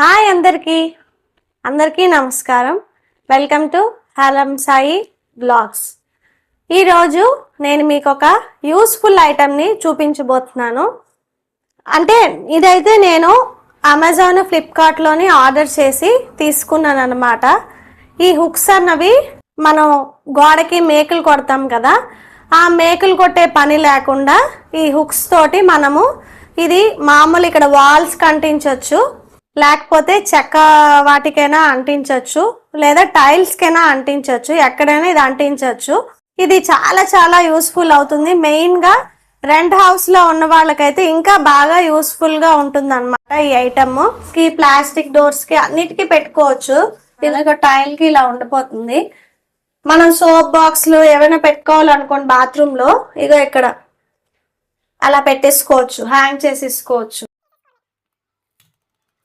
Hi అందరికీ నమస్కారం. Welcome to హలం సాయి బ్లాగ్స్. ఈరోజు నేను మీకు ఒక యూస్ఫుల్ ఐటమ్ని చూపించబోతున్నాను. అంటే ఇదైతే నేను అమెజాన్ ఫ్లిప్కార్ట్లోని ఆర్డర్ చేసి తీసుకున్నాను అనమాట. ఈ హుక్స్ అన్నవి మనం గోడకి మేకులు కొడతాం కదా, ఆ మేకులు కొట్టే పని లేకుండా ఈ హుక్స్ తోటి మనము ఇది మామూలు ఇక్కడ వాల్స్కి అంటించవచ్చు, లేకపోతే చెక్క వాటికైనా అంటించవచ్చు, లేదా టైల్స్కైనా అంటించవచ్చు, ఎక్కడైనా ఇది అంటించవచ్చు. ఇది చాలా చాలా యూస్ఫుల్ అవుతుంది. మెయిన్గా రెంట్ హౌస్లో ఉన్న వాళ్ళకైతే ఇంకా బాగా యూస్ఫుల్గా ఉంటుంది అనమాట ఈ ఐటమ్. ఈ ప్లాస్టిక్ డోర్స్కి అన్నిటికీ పెట్టుకోవచ్చు. ఇలాగ టైల్కి ఇలా ఉండిపోతుంది. మనం సోప్ బాక్స్లు ఏమైనా పెట్టుకోవాలనుకోండి బాత్రూంలో, ఇగో ఇక్కడ అలా పెట్టేసుకోవచ్చు, హ్యాంగ్ చేసేసుకోవచ్చు.